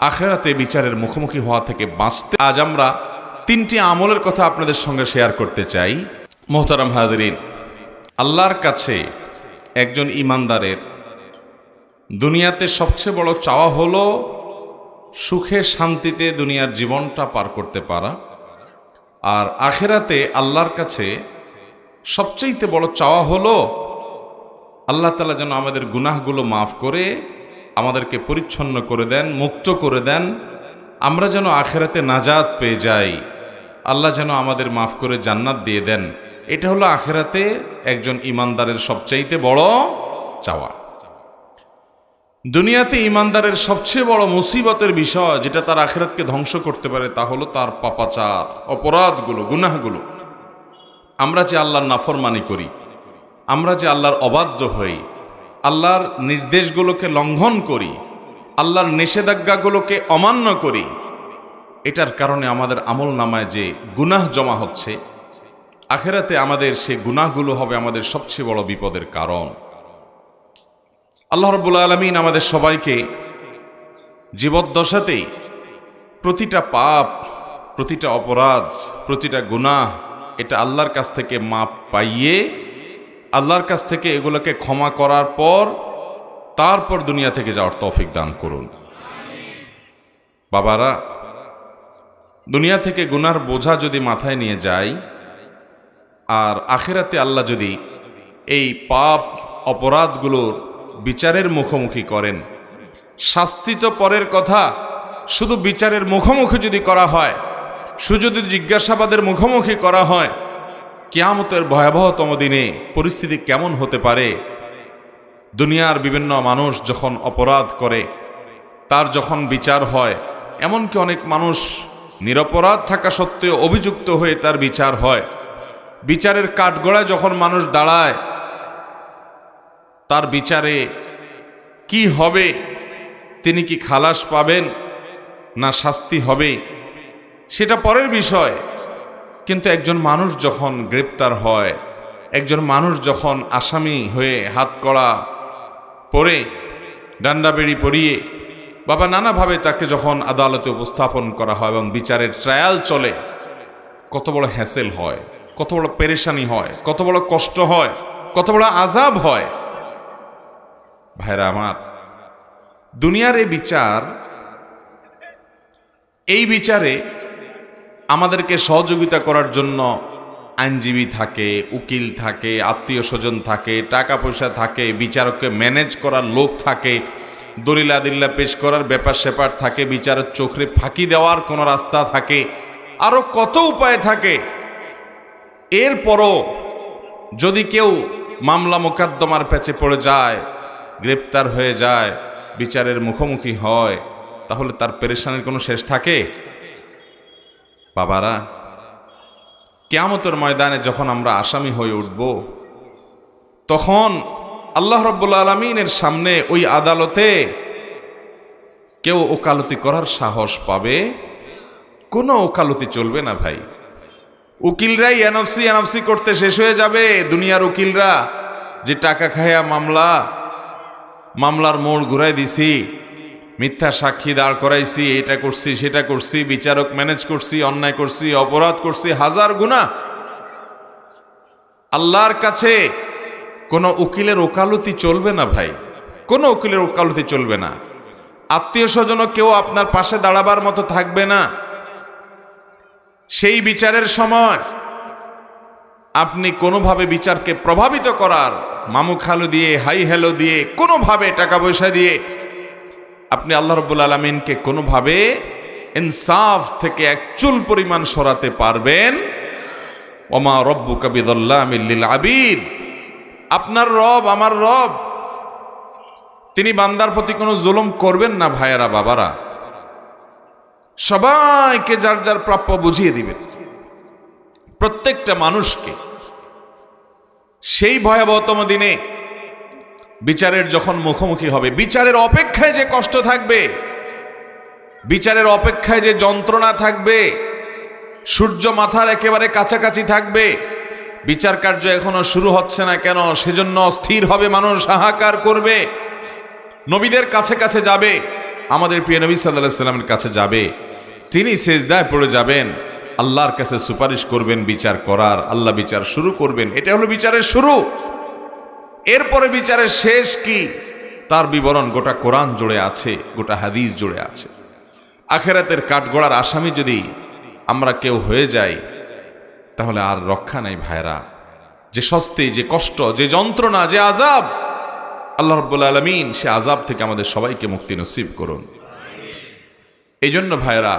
আখিরাতে বিচারের মুখোমুখি হওয়া থেকে বাঁচতে আজ আমরা তিনটি আমলের কথা আপনাদের সঙ্গে শেয়ার করতে চাই। মোহতারাম হাজরিন, আল্লাহর কাছে একজন ঈমানদারের দুনিয়াতে সবচেয়ে বড় চাওয়া হলো সুখে শান্তিতে দুনিয়ার জীবনটা পার করতে পারা, আর আখিরাতে আল্লাহর কাছে সবচাইতে বড় চাওয়া হলো আল্লাহ তাআলা যেন আমাদের গুনাহগুলো মাফ করে আমাদেরকে পরিচ্ছন্ন করে দেন, মুক্ত করে দেন, আমরা যেন আখিরাতে নাজাত পেয়ে যাই, আল্লাহ যেন আমাদের মাফ করে জান্নাত দিয়ে দেন। এটা হলো আখিরাতে একজন ঈমানদারের সবচাইতে বড় চাওয়া। দুনিয়াতে ঈমানদারের সবচেয়ে বড় মুসিবতের বিষয় যেটা তার আখিরাতকে ধ্বংস করতে পারে তা হলো তার পাপাচার, অপরাধগুলো, গুনাহগুলো। আমরা যে আল্লাহর নাফরমানি করি, আমরা যে আল্লাহর অবাধ্য হই, আল্লাহর নির্দেশগুলোকে লঙ্ঘন করি, আল্লাহর নিষেধাজ্ঞাগুলোকে অমান্য করি, এটার কারণে আমাদের আমল নামায় যে গুনাহ জমা হচ্ছে, আখিরাতে আমাদের সেই গুনাহগুলো হবে আমাদের সবচেয়ে বড় বিপদের কারণ। আল্লাহ রাব্বুল আলামিন আমাদের সবাইকে জীবদ্দশাতেই প্রতিটা পাপ, প্রতিটা অপরাধ, প্রতিটা গুনাহ এটা আল্লাহর কাছ থেকে মাপ পাইয়ে আল্লাহর কাছ থেকে এগুলোকে ক্ষমা করার পর তারপর দুনিয়া থেকে যাওয়ার তৌফিক দান করুন। বাবারা, দুনিয়া থেকে গুনার বোঝা যদি মাথায় নিয়ে যায় আর আখিরাতে আল্লাহ যদি এই পাপ অপরাধগুলোর বিচারের মুখোমুখি করেন, শাস্তি তো পরের কথা, শুধু বিচারের মুখোমুখি যদি করা হয়, শুধু যদি জিজ্ঞাসাবাদের মুখোমুখি করা হয়, কিয়ামতের ভয়াবহতম দিনে পরিস্থিতি কেমন হতে পারে। দুনিয়ার বিভিন্ন মানুষ যখন অপরাধ করে তার যখন বিচার হয়, এমনকি অনেক মানুষ নিরপরাধ থাকা সত্ত্বেও অভিযুক্ত হয়ে তার বিচার হয়, বিচারের কাঠগড়ায় যখন মানুষ দাঁড়ায় তার বিচারে কি হবে, তিনি কি খালাস পাবেন না শাস্তি হবে সেটা পরের বিষয়। কিন্তু একজন মানুষ যখন গ্রেপ্তার হয়, একজন মানুষ যখন আসামি হয়ে হাতকড়া পরে ডান্ডাবেড়ি পরিয়ে বাবা নানাভাবে তাকে যখন আদালতে উপস্থাপন করা হয় এবং বিচারের ট্রায়াল চলে, কত বড় হ্যাসেল হয়, কত বড় পেরেশানি হয়, কত বড় কষ্ট হয়, কত বড় আযাব হয়। ভাইরা আমার, দুনিয়ার এই বিচারে আমাদেরকে সহযোগিতা করার জন্য আইনজীবী থাকে, উকিল থাকে, আত্মীয় স্বজন থাকে, টাকা পয়সা থাকে, বিচারককে ম্যানেজ করার লোক থাকে, দলিল আদিল্লা পেশ করার ব্যাপার স্যাপার থাকে, বিচারের চোখে ফাঁকি দেওয়ার কোনো রাস্তা থাকে, আরো কত উপায় থাকে। এরপরও যদি কেউ মামলা মোকদ্দমার প্যাচে পড়ে যায়, গ্রেপ্তার হয়ে যায়, বিচারের মুখোমুখি হয়, তাহলে তার পেরেশানির কোনো শেষ থাকে? বাবারা, কিয়ামতের ময়দানে যখন আমরা আসামি হয়ে উঠব, তখন আল্লাহ রাব্বুল আলামিনের সামনে ওই আদালতে কেউ ওকালতি করার সাহস পাবে? কোনো ওকালতি চলবে না ভাই। উকিলরাই এনএফসি করতে শেষ হয়ে যাবে। দুনিয়ার উকিলরা যে টাকা খায়া মামলার মোড় ঘুরাই দিছি, মিথ্যা সাক্ষী দাঁড় করাইছি, এটা করছি সেটা করছি, বিচারক ম্যানেজ করছি, অন্যায় করছি, অপরাধ করছি, হাজার গুনাহ। আল্লাহর কাছে কোনো উকিলের ওকালতি চলবে না ভাই, কোনো উকিলের ওকালতি চলবে না। আত্মীয় স্বজনও কেউ আপনার পাশে দাঁড়াবার মতো থাকবে না। সেই বিচারের সময় আপনি কোনোভাবে বিচারকে প্রভাবিত করার মামু খালু দিয়ে, হাই হ্যালো দিয়ে, কোনোভাবে টাকা পয়সা দিয়ে আপনি আল্লাহ রাব্বুল আলামিনকে কোনোভাবে ইনসাফ থেকে এক চুল পরিমাণ সরাতে পারবেন? ওমা রব্বুকা বিযাল্লামিল লিল আবিদ, আপনার রব, আমার রব, তিনি বান্দার প্রতি কোনো জুলুম করবেন না। ভাইয়েরা, বাবারা, সবাইকে যার যার প্রাপ্য বুঝিয়ে দিবেন, প্রত্যেকটা মানুষকে। সেই ভয়াবহতম দিনে বিচারের যখন মুখোমুখি হবে, বিচারের অপেক্ষায় যে কষ্ট থাকবে, বিচারের অপেক্ষায় যে যন্ত্রণা থাকবে, সূর্য মাথার একেবারে কাছাকাছি থাকবে, বিচার কার্য এখনো শুরু হচ্ছে না কেন, সেজন্য অস্থির হবে মানুষ, হাহাকার করবে, নবীদের কাছে কাছে যাবে, আমাদের প্রিয় নবী সাল্লাল্লাহু আলাইহি সাল্লামের কাছে যাবে, তিনি সিজদায় পড়ে যাবেন, আল্লাহর কাছে সুপারিশ করবেন বিচার করার, আল্লাহ বিচার শুরু করবেন। এটা হলো বিচারের শুরু। এরপরে বিচারের শেষ কি তার বিবরণ গোটা কোরআন জুড়ে আছে, গোটা হাদিস জুড়ে আছে। আখিরাতের কাঠগড়ার আসামি যদি আমরা কেউ হয়ে যাই তাহলে আর রক্ষা নাই ভাইরা। যে শাস্তি, যে কষ্ট, যে যন্ত্রণা, যে আযাব, আল্লাহ রাব্বুল আলামিন সে আযাব থেকে আমাদের সবাইকে মুক্তি নসিব করুন। এই জন্য ভাইরা,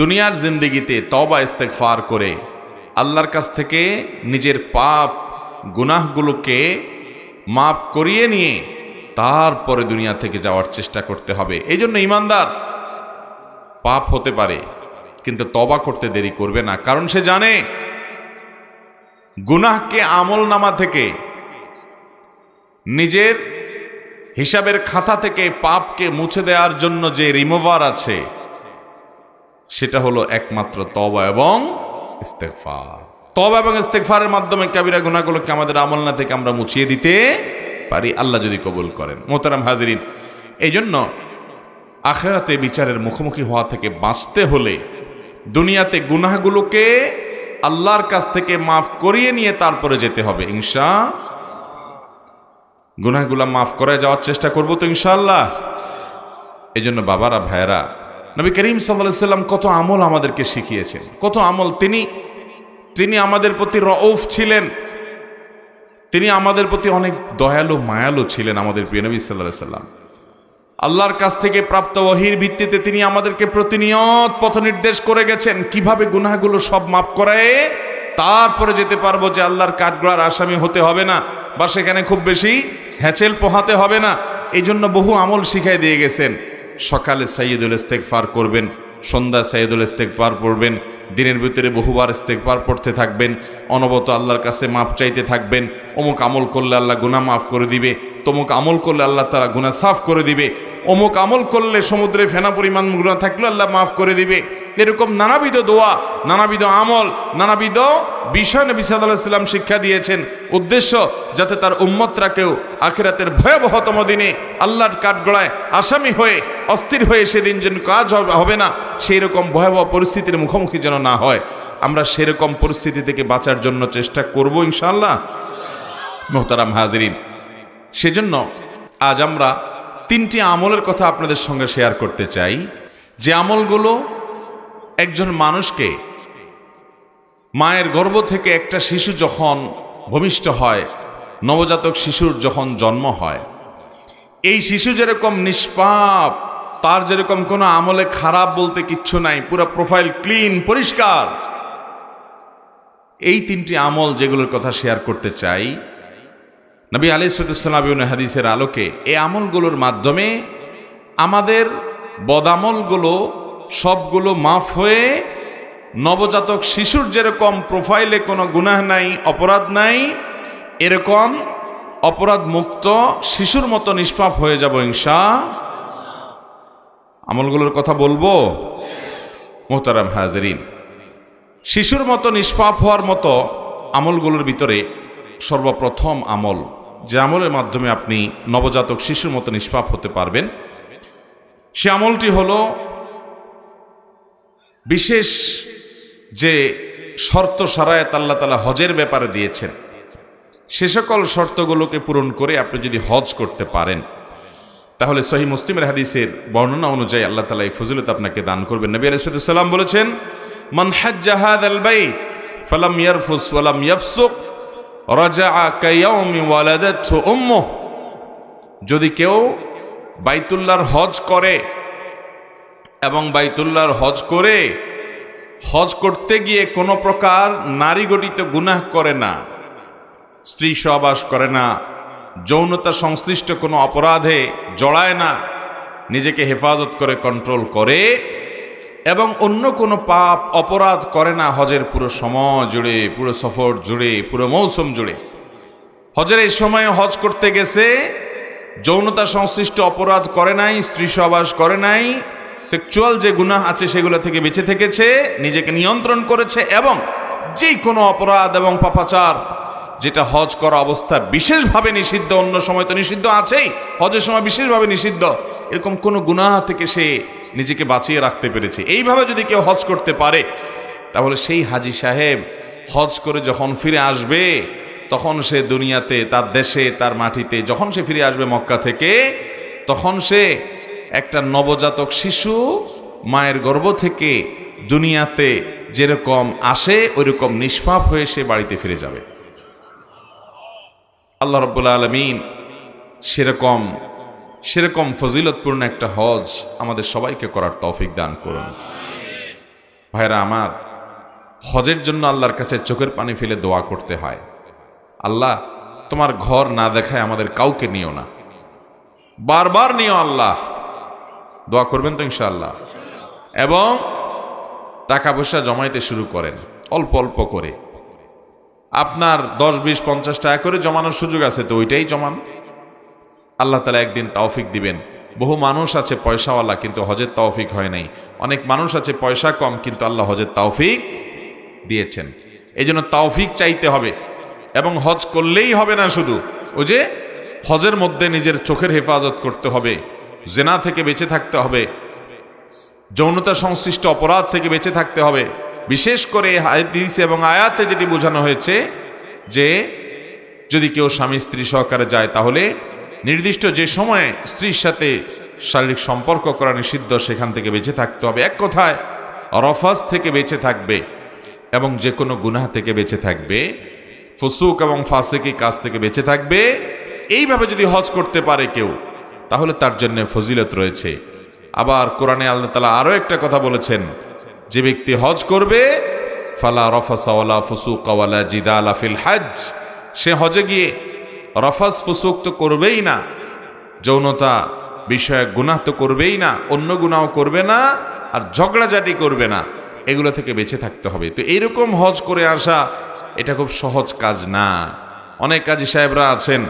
দুনিয়ার জিন্দেগিতে তওবা ইস্তেগফার করে আল্লাহর কাছ থেকে নিজের পাপ গুনাহগুলোকে মাফ করিয়ে নিয়ে তারপরে দুনিয়া থেকে যাওয়ার চেষ্টা করতে হবে। এই জন্য ঈমানদার পাপ হতে পারে কিন্তু তওবা করতে দেরি করবে না, কারণ সে জানে গুনাহকে আমলনামা থেকে, নিজের হিসাবের খাতা থেকে পাপকে মুছে দেওয়ার জন্য যে রিমুভার আছে সেটা হলো একমাত্র তওবা এবং ইস্তেগফার। তওবা এবং ইস্তেগফারের মাধ্যমে কাবিরা গুনাহগুলোকে আমাদের আমলনা থেকে আমরা মুছিয়ে দিতে পারি, আল্লাহ যদি কবুল করেন। মোহতারাম হাজিরিন, এই জন্য আখিরাতে বিচারের মুখোমুখি হওয়া থেকে বাঁচতে হলে দুনিয়াতে গুনাহগুলোকে আল্লাহর কাছ থেকে মাফ করিয়ে নিয়ে তারপরে যেতে হবে ইনশাআল্লাহ। গুনাহগুলো মাফ করে যাওয়ার চেষ্টা করব তো ইনশাআল্লাহ। এই জন্য বাবারা, ভাইয়েরা, নবী করিম সাল্লাল্লাহু আলাইহি সাল্লাম কত আমল আমাদেরকে শিখিয়েছেন, কত আমল। তিনি আমাদের প্রতি রউফ ছিলেন, তিনি আমাদের প্রতি অনেক দয়ালু মায়ালু ছিলেন। আমাদের প্রিয় নবী সাল্লাল্লাহু আলাইহি সাল্লাম আল্লাহর কাছ থেকে প্রাপ্ত ওহীর ভিত্তিতে তিনি আমাদেরকে প্রতিনিয়ত পথ নির্দেশ করে গেছেন কিভাবে গুনাহগুলো সব মাফ করায় তারপরে যেতে পারবো, যে আল্লাহর কাঠগড়ার আসামি হতে হবে না বা সেখানে খুব বেশি হ্যাচেল পোহাতে হবে না। এই জন্য বহু আমল শিখাই দিয়ে গেছেন। সকালে সাইয়্যিদুল ইস্তেগফার করবেন, সন্ধ্যা সাইয়্যিদুল ইস্তেগফার পড়বেন, দিনের ভিতরে বহুবার ইস্তেগফার পড়তে থাকবেন, অনবরত আল্লাহর কাছে মাপ চাইতে থাকবেন। অমুক আমল করলে আল্লাহ গুনাহ মাফ করে দিবে, তমুক আমল করলে আল্লাহ তাআলা গুনাহ সাফ করে দিবে, অমুক আমল করলে সমুদ্রে ফেনা পরিমাণ গুনাহ থাকলে আল্লাহ মাফ করে দিবে। এরকম নানাবিধ দোয়া, নানাবিধ আমল, নানাবিধ বিষয় নবী সাল্লাল্লাহু আলাইহি সাল্লাম শিক্ষা দিয়েছেন, উদ্দেশ্য যাতে তার উম্মতরা কেউ আখিরাতের ভয়াবহতম দিনে আল্লাহর কাঠগড়ায় আসামি হয়ে অস্থির হয়ে সেদিন যেন কাজ হবে না, সেই রকম ভয়াবহ পরিস্থিতির মুখোমুখি যেন না হয়। আমরা সেরকম পরিস্থিতি থেকে বাঁচার জন্য চেষ্টা করব ইনশাআল্লাহ। মুহতারাম হাজিরিন, সেজন্য আজ আমরা তিনটি আমলের কথা আপনাদের সঙ্গে শেয়ার করতে চাই, যে আমলগুলো একজন মানুষকে মায়ের গর্ভ থেকে একটা শিশু যখন ভূমিষ্ঠ হয়, নবজাতক শিশুর যখন জন্ম হয়, এই শিশু যেরকম নিষ্পাপ, তার যেরকম কোনো আমলে খারাপ বলতে কিচ্ছু নাই, পুরো প্রোফাইল ক্লিন, পরিষ্কার। এই তিনটি আমল যেগুলোর কথা শেয়ার করতে চাই, নবী আলাইহিস সালাম হাদিসের আলোকে এই আমলগুলোর মাধ্যমে আমাদের বদামলগুলো সবগুলো মাফ হয়ে নবজাতক শিশুর যেরকম প্রোফাইলে কোনো গুনাহ নাই, অপরাধ নাই, এরকম অপরাধ মুক্ত শিশুর মতো নিষ্পাপ হয়ে যাব ইনশাআল্লাহ। আমলগুলোর কথা বলবো মুহতারাম হাজিরিন। শিশুর মতো নিষ্পাপ হওয়ার মতো আমলগুলোর ভিতরে সর্বপ্রথম আমল, যে আমলের মাধ্যমে আপনি নবজাতক শিশুর মতো নিষ্পাপ হতে পারবেন, সে আমলটি হলো বিশেষ যে শর্ত শারায়াত আল্লাহ তাআলা হজের ব্যাপারে দিয়েছেন, সে সকল শর্তগুলোকে পূরণ করে আপনি যদি হজ করতে পারেন তাহলে সহিহ মুসলিমের হাদিসের বর্ণনা অনুযায়ী আল্লাহ তাআলা এই ফজিলত আপনাকে দান করবেন। নবী আলাইহিস সালাম বলেছেন, মান হাজ্জা হাযাল বাইত ফালাম ইয়ারফুস ওয়ালাম ইয়াফসুক রাজাআ কায়াউমি ওয়ালাদাতহু উম্মুহ। যদি কেউ বাইতুল্লাহর হজ করে এবং বাইতুল্লাহর হজ করে হজ করতে গিয়ে কোনো প্রকার নারী গঠিত গুনাহ করে না, স্ত্রী সহবাস করে না, যৌনতা সংশ্লিষ্ট কোনো অপরাধে জড়ায় না, নিজেকে হেফাজত করে কন্ট্রোল করে এবং অন্য কোনো পাপ অপরাধ করে না হজের পুরো সময় জুড়ে, পুরো সফর জুড়ে, পুরো মৌসুম জুড়ে, হজের এই সময়ে হজ করতে গেছে, যৌনতা সংশ্লিষ্ট অপরাধ করে নাই, স্ত্রী সহবাস করে নাই, সেক্সুয়াল যে গুনাহ আছে সেগুলো থেকে বেঁচে থেকেছে, নিজেকে নিয়ন্ত্রণ করেছে এবং যেই কোনো অপরাধ এবং পাপাচার যেটা হজ করা অবস্থা বিশেষভাবে নিষিদ্ধ, অন্য সময় তো নিষিদ্ধ আছেই, হজের সময় বিশেষভাবে নিষিদ্ধ, এরকম কোনো গুনাহ থেকে সে নিজেকে বাঁচিয়ে রাখতে পেরেছে, এইভাবে যদি কেউ হজ করতে পারে, তাহলে সেই হাজি সাহেব হজ করে যখন ফিরে আসবে, তখন সে দুনিয়াতে, তার দেশে, তার মাটিতে যখন সে ফিরে আসবে মক্কা থেকে, তখন সে একটা নবজাতক শিশু মায়ের গর্ভ থেকে দুনিয়াতে যেরকম আসে ওইরকম নিষ্পাপ হয়ে সে বাড়িতে ফিরে যাবে। আল্লাহ রাব্বুল আলামিন সেরকম ফজিলতপূর্ণ একটা হজ আমাদের সবাইকে করার তৌফিক দান করুন। ভাইরা আমার, হজের জন্য আল্লাহর কাছে চোখের পানি ফেলে দোয়া করতে হয়, আল্লাহ তোমার ঘর না দেখায় আমাদের কাউকে নিও না, বারবার নিও আল্লাহ। দোয়া করবেন তো ইনশাআল্লাহ। এবং টাকা পয়সা জমাইতে শুরু করেন, অল্প অল্প করে। আপনার 10, 20, 50 টাকা করে জমানোর সুযোগ আছে তো ওইটাই জমান। আল্লাহ তাআলা একদিন তৌফিক দিবেন। বহু মানুষ আছে পয়সাওয়ালা কিন্তু হজের তৌফিক হয় নাই, অনেক মানুষ আছে পয়সা কম কিন্তু আল্লাহ হজের তৌফিক দিয়েছেন। এই জন্য তৌফিক চাইতে হবে। এবং হজ করলেই হবে না, শুধু ওই যে হজের মধ্যে নিজের চোখের হেফাজত করতে হবে, জেনা থেকে বেঁচে থাকতে হবে, যৌনতা সংশ্লিষ্ট অপরাধ থেকে বেঁচে থাকতে হবে। বিশেষ করে হাদিস এবং আয়াতে যেটি বোঝানো হয়েছে যে যদি কেউ স্বামী স্ত্রী সহকারে যায় তাহলে নির্দিষ্ট যে সময়ে স্ত্রীর সাথে শারীরিক সম্পর্ক করা নিষিদ্ধ, সেখান থেকে বেঁচে থাকতে হবে। এক কথায় রফাস থেকে বেঁচে থাকবে এবং যে কোনো গুনাহ থেকে বেঁচে থাকবে, ফুসুক এবং ফাসিকি কাজ থেকে বেঁচে থাকবে। এইভাবে যদি হজ করতে পারে কেউ, তাহলে তার জন্য ফজিলত রয়েছে। আবার কোরআনে আল্লাহ তাআলা আরো একটা কথা বলেছেন, যে ব্যক্তি হজ করবে ফালা রফাসা ওয়ালা ফুসুকা ওয়ালা জিদালা ফিল হজ, সে হজে গিয়ে রফাস ফুসুক তো করবেই না, যৌনতা বিষয়ক গুনাহ তো করবেই না, অন্য গুনাহ করবে না, আর ঝগড়াঝাটি করবে না, এগুলো থেকে বেঁচে থাকতে হবে। তো এইরকম হজ করে আসা এটা খুব সহজ কাজ না। অনেক কাজী সাহেবরা আছেন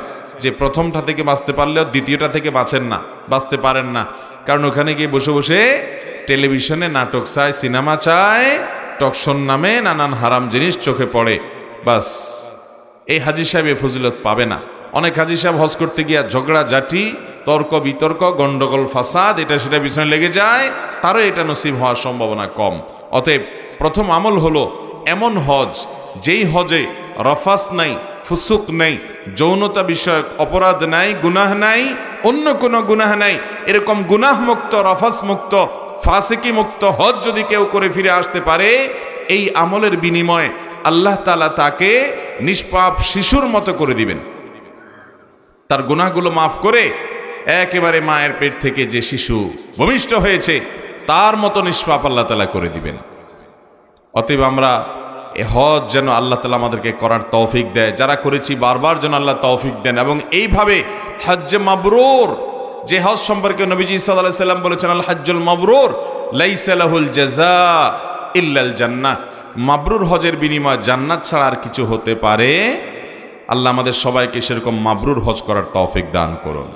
যে প্রথমটা থেকে বাঁচতে পারলেও দ্বিতীয়টা থেকে বাঁচতে পারেন না, কারণ ওখানে গিয়ে বসে বসে টেলিভিশনে নাটক চায়, সিনেমা চায়, টকশন নামে নানান হারাম জিনিস চোখে পড়ে, বাস এই হাজি সাহেব এ ফজিলত পাবে না। অনেক হাজি সাহেব হজ করতে গিয়া ঝগড়া ঝাঁটি, তর্ক বিতর্ক, গন্ডগোল ফাসাদ, এটা সেটা পিছনে লেগে যায়, তারও এটা নসিব হওয়ার সম্ভাবনা কম। অতএব প্রথম আমল হলো এমন হজ যেই হজে রফাস নাই, ফুসুক নাই, যৌনতা বিষয়ক অপরাধ নাই, গুনাহ নাই, অন্য কোনো গুনাহ নাই, এরকম গুনাহ মুক্ত, রফাস মুক্ত, ফাসিকি মুক্ত হজ যদি কেউ করে ফিরে আসতে পারে, এই আমলের বিনিময়ে আল্লাহ তাআলা তাকে নিষ্পাপ শিশুর মতো করে দিবেন। তার গুনাহগুলো মাফ করে একেবারে মায়ের পেট থেকে যে শিশু ভূমিষ্ঠ হয়েছে তার মতো নিষ্পাপ আল্লাহ তাআলা করে দিবেন। অতএব আমরা এ হজ যেন আল্লাহ তাআলা আমাদেরকে করার তৌফিক দেয়, যারা করেছি বারবার যেন আল্লাহ তৌফিক দেন। এবং এইভাবে হজ্জে মাবরুর, যে হজ সম্পর্কে নবীজি সাল্লাল্লাহু আলাইহি সাল্লাম বলেছেন, আল হজ্জুল মাবরুর লাইসা লাহুল জাযা ইল্লাল জান্নাহ, মাবরুর হজের বিনিময় জান্নাত ছাড়া আর কিছু হতে পারে। আল্লাহ আমাদের সবাইকে সেরকম মাবরুর হজ করার তৌফিক দান করুন।